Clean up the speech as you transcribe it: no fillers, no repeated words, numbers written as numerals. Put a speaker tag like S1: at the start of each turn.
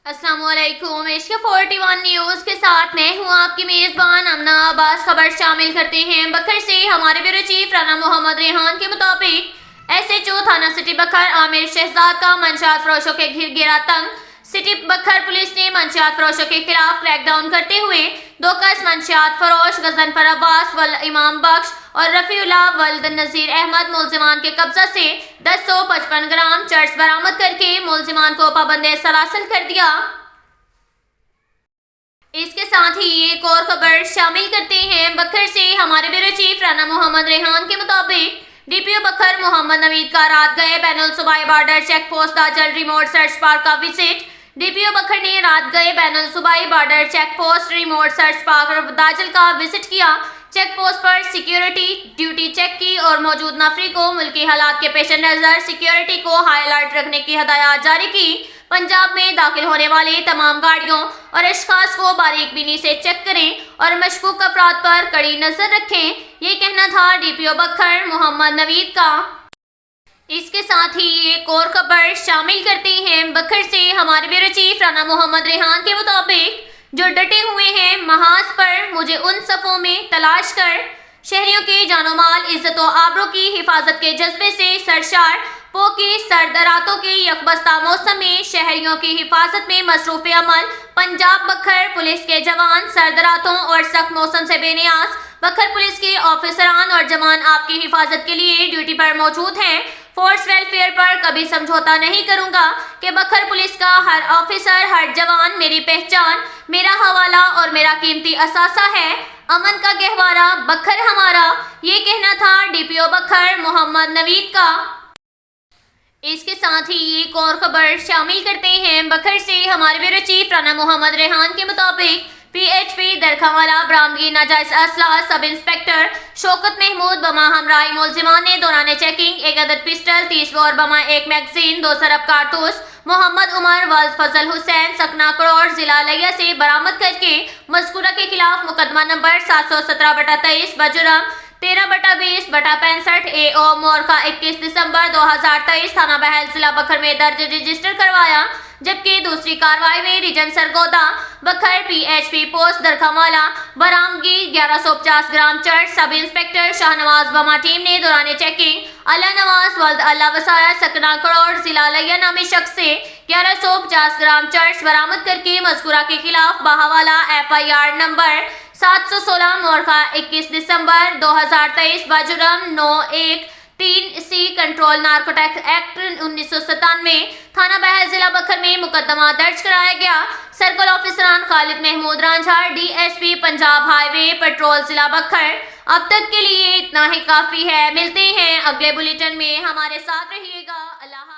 S1: अस्सलाम वालेकुम। इश्क 41 न्यूज़ के साथ मैं हूं आपकी मेज़बान अमना अब्बास। खबर शामिल करते हैं बखर से। हमारे ब्यूरो चीफ राना मोहम्मद रेहान के मुताबिक SHO थाना सिटी बखर आमिर शहजाद का मंशियात फरोशों के घिरा तंग। सिटी बखर पुलिस ने मंशियात फरोशों के खिलाफ क्रैकडाउन करते हुए 2 कस मंशियात फरोश गजनफर अब्बास वल इमाम बख्श और रफीउल्लाह वल्द नज़ीर अहमद मुलजिमान के कब्जा से 1055 ग्राम चर्स बरामद करके मुलजिमान को पाबंदे सलासल कर दिया। इसके साथ ही एक और खबर शामिल करते हैं बखर से। हमारे ब्यूरो चीफ राना मोहम्मद रेहान के मुताबिक DPO बखर मोहम्मद नवीद का रात गए बैनुल सूबाई border check post Dajal remote search park का विजिट। DPO बखर ने रात गए बैनुल सूबाई border check post remote search park Dajal का विजिट किया। चेक पोस्ट पर सिक्योरिटी ड्यूटी चेक की और मौजूद नफरी को मुल्की हालात के पेश नज़र सिक्योरिटी को हाई अलर्ट रखने की हदायत जारी की। पंजाब में दाखिल होने वाले तमाम गाड़ियों और अशखास को बारीक बीनी से चेक करें और मशकूक अफराद पर कड़ी नजर रखें। ये कहना था DPO बखर मोहम्मद नवीद का। इसके साथ ही एक और खबर शामिल करते हैं बखर से। हमारे ब्यूरो चीफ राना मोहम्मद रेहान के मुताबिक जो डटे हुए हैं महाज पर मुझे उन सफ़ों में तलाश कर। शहरियों के जानो माल इज्जत और आबरू की हिफाजत के जज्बे से सरशार पो की सर्द रातों के यकबस्ता मौसम में शहरियों की हिफाजत में मसरूफ़ अमल पंजाब बखर पुलिस के जवान सर्द रातों और सख्त मौसम से बेनियाज बखर पुलिस के ऑफिसरान और जवान आपकी हिफाजत के लिए ड्यूटी पर मौजूद हैं। फोर्स वेलफेयर पर कभी समझौता नहीं करूंगा कि बखर पुलिस का हर ऑफिसर हर जवान मेरी पहचान मेरा हवाला और मेरा कीमती असासा है। अमन का गहवारा बखर हमारा। ये कहना था DPO बखर मोहम्मद नवीद का। इसके साथ ही एक और खबर शामिल करते हैं बखर से। हमारे ब्यूरो चीफ राना मोहम्मद रेहान के मुताबिक PHP दरखावाला बरामदगी नाजायज असला सब इंस्पेक्टर शौकत महमूद बमा हमराई मुलजिमान ने दौरान चेकिंग 1 अदद पिस्टल 30 बोर बमा 1 मैगजीन 2 सरब कारतूस मोहम्मद उमर वल्द फजल हुसैन सकना करोड़ जिला लिया से बरामद करके मज़कूरा के खिलाफ मुकदमा नंबर 717/23 बजुर्म 13/20/65 AO मोरखा 21 दिसंबर 2023 थाना बहल जिला बखर में दर्ज रजिस्टर करवाया। जबकि दूसरी कार्रवाई में रीजन सरगोदा बखर PHP पोस्ट दरखावाला बरामदगी 1150 ग्राम चर्च सब इंस्पेक्टर शाहनवाज बमा टीम ने दौरान चेकिंग अल्लाह नवाज वल्द अल्लाह वसाया सकना करोड़ जिला लिया नामी शख्स से 1150 ग्राम चर्च बरामद करके मज़कूरा के खिलाफ बहावाला FIR नंबर 716 मोरखा 21 दिसंबर 2023 बजुर्म 913C कंट्रोल नार्कोटिक्स एक्ट 1997 थाना बहल जिला बखर में मुकदमा दर्ज कराया गया। सर्कल ऑफिसरान Khalid Mahmood Ranjha DSP Punjab highway patrol जिला बखर। अब तक के लिए इतना ही काफी है। मिलते हैं अगले बुलेटिन में, हमारे साथ रहिएगा। अल्लाह।